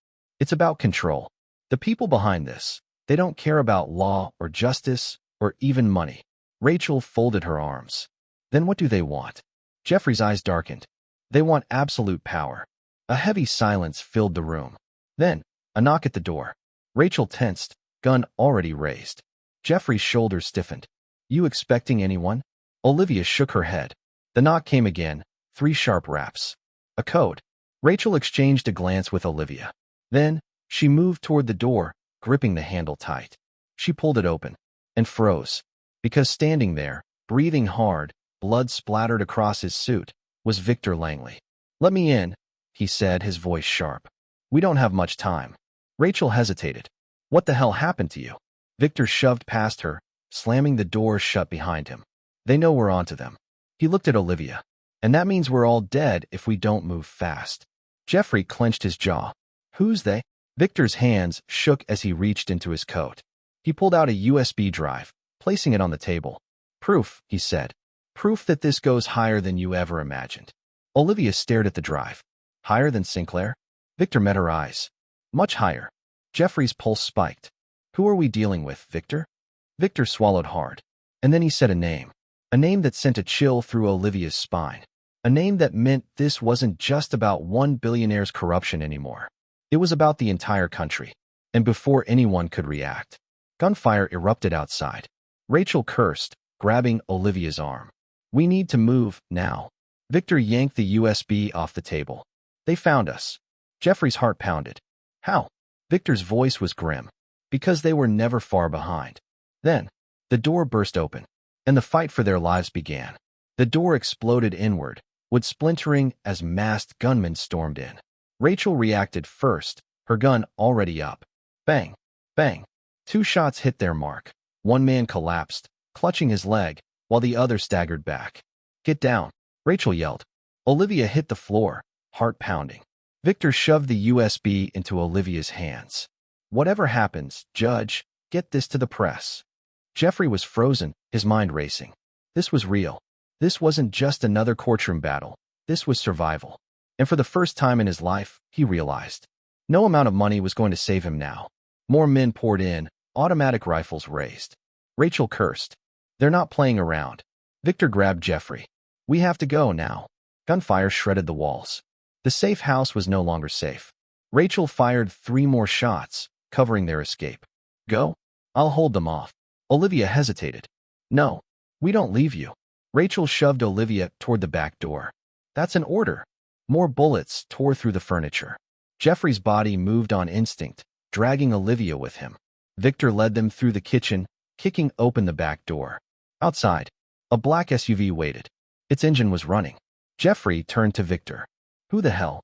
It's about control. The people behind this, they don't care about law or justice or even money. Rachel folded her arms. Then what do they want? Jeffrey's eyes darkened. They want absolute power. A heavy silence filled the room. Then, a knock at the door. Rachel tensed, gun already raised. Jeffrey's shoulders stiffened. You expecting anyone? Olivia shook her head. The knock came again, 3 sharp raps. A code. Rachel exchanged a glance with Olivia. Then, she moved toward the door, gripping the handle tight. She pulled it open and froze, because standing there, breathing hard, blood splattered across his suit, was Victor Langley. Let me in, he said, his voice sharp. We don't have much time. Rachel hesitated. What the hell happened to you? Victor shoved past her, slamming the door shut behind him. They know we're onto them. He looked at Olivia. And that means we're all dead if we don't move fast. Jeffrey clenched his jaw. Who's they? Victor's hands shook as he reached into his coat. He pulled out a USB drive, placing it on the table. Proof, he said. Proof that this goes higher than you ever imagined. Olivia stared at the drive. Higher than Sinclair? Victor met her eyes. Much higher. Jeffrey's pulse spiked. Who are we dealing with, Victor? Victor swallowed hard. And then he said a name. A name that sent a chill through Olivia's spine. A name that meant this wasn't just about one billionaire's corruption anymore. It was about the entire country. And before anyone could react, gunfire erupted outside. Rachel cursed, grabbing Olivia's arm. We need to move, now. Victor yanked the USB off the table. They found us. Jeffrey's heart pounded. How? Victor's voice was grim. Because they were never far behind. Then, the door burst open, and the fight for their lives began. The door exploded inward, wood splintering as masked gunmen stormed in. Rachel reacted first, her gun already up. Bang, bang. 2 shots hit their mark. One man collapsed, clutching his leg, while the other staggered back. Get down, Rachel yelled. Olivia hit the floor, heart pounding. Victor shoved the USB into Olivia's hands. Whatever happens, Judge, get this to the press. Jeffrey was frozen, his mind racing. This was real. This wasn't just another courtroom battle. This was survival. And for the first time in his life, he realized. No amount of money was going to save him now. More men poured in, automatic rifles raised. Rachel cursed. They're not playing around. Victor grabbed Jeffrey. We have to go now. Gunfire shredded the walls. The safe house was no longer safe. Rachel fired 3 more shots, covering their escape. Go? I'll hold them off. Olivia hesitated. No, we don't leave you. Rachel shoved Olivia toward the back door. That's an order. More bullets tore through the furniture. Jeffrey's body moved on instinct, dragging Olivia with him. Victor led them through the kitchen, kicking open the back door. Outside, a black SUV waited. Its engine was running. Jeffrey turned to Victor. Who the hell?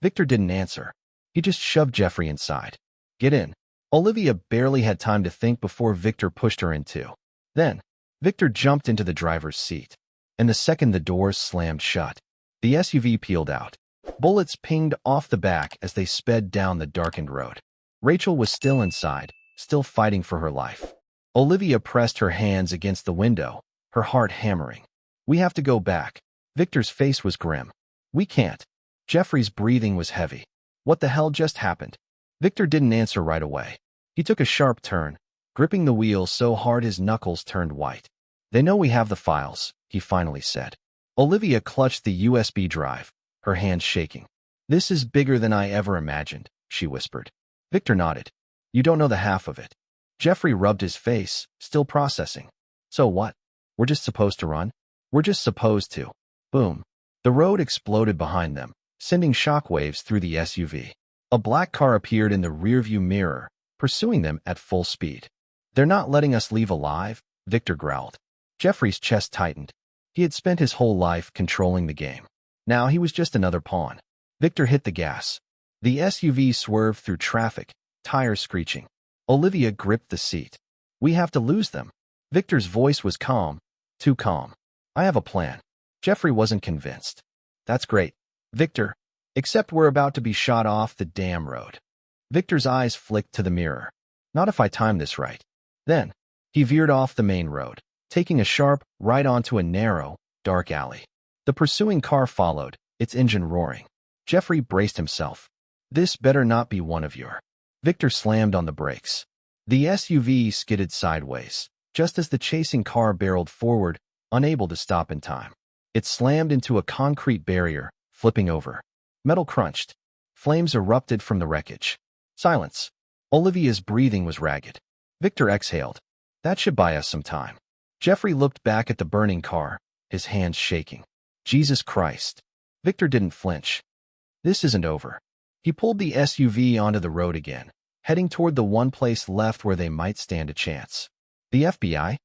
Victor didn't answer. He just shoved Jeffrey inside. Get in. Olivia barely had time to think before Victor pushed her in too. Then, Victor jumped into the driver's seat. And the second the doors slammed shut, the SUV peeled out. Bullets pinged off the back as they sped down the darkened road. Rachel was still inside, still fighting for her life. Olivia pressed her hands against the window, her heart hammering. We have to go back. Victor's face was grim. We can't. Jeffrey's breathing was heavy. What the hell just happened? Victor didn't answer right away. He took a sharp turn, gripping the wheel so hard his knuckles turned white. They know we have the files, he finally said. Olivia clutched the USB drive, her hands shaking. This is bigger than I ever imagined, she whispered. Victor nodded. You don't know the half of it. Jeffrey rubbed his face, still processing. So what? We're just supposed to run? We're just supposed to. Boom. The road exploded behind them, sending shockwaves through the SUV. A black car appeared in the rearview mirror, pursuing them at full speed. They're not letting us leave alive, Victor growled. Jeffrey's chest tightened. He had spent his whole life controlling the game. Now he was just another pawn. Victor hit the gas. The SUV swerved through traffic, tires screeching. Olivia gripped the seat. We have to lose them. Victor's voice was calm, too calm. I have a plan. Jeffrey wasn't convinced. That's great. Victor, except we're about to be shot off the damn road. Victor's eyes flicked to the mirror. Not if I time this right. Then, he veered off the main road, taking a sharp right onto a narrow, dark alley. The pursuing car followed, its engine roaring. Jeffrey braced himself. This better not be one of your. Victor slammed on the brakes. The SUV skidded sideways, just as the chasing car barreled forward, unable to stop in time. It slammed into a concrete barrier, flipping over. Metal crunched. Flames erupted from the wreckage. Silence. Olivia's breathing was ragged. Victor exhaled. That should buy us some time. Jeffrey looked back at the burning car, his hands shaking. Jesus Christ. Victor didn't flinch. This isn't over. He pulled the SUV onto the road again, heading toward the one place left where they might stand a chance. The FBI?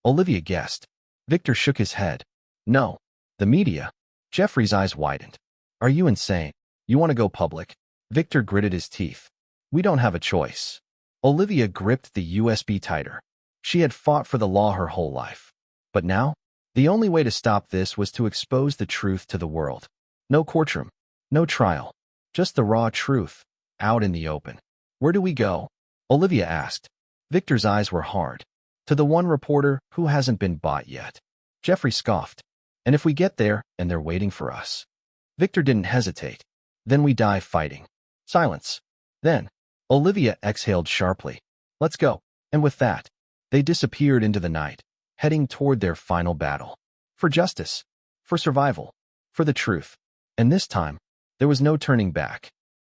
Olivia guessed. Victor shook his head. No. The media. Jeffrey's eyes widened. Are you insane? You want to go public? Victor gritted his teeth. We don't have a choice. Olivia gripped the USB tighter. She had fought for the law her whole life. But now, the only way to stop this was to expose the truth to the world. No courtroom. No trial. Just the raw truth, out in the open. Where do we go? Olivia asked. Victor's eyes were hard. To the one reporter who hasn't been bought yet. Jeffrey scoffed. And if we get there, and they're waiting for us? Victor didn't hesitate. Then we die fighting. Silence. Then, Olivia exhaled sharply. Let's go. And with that, they disappeared into the night, heading toward their final battle. For justice. For survival. For the truth. And this time, there was no turning back.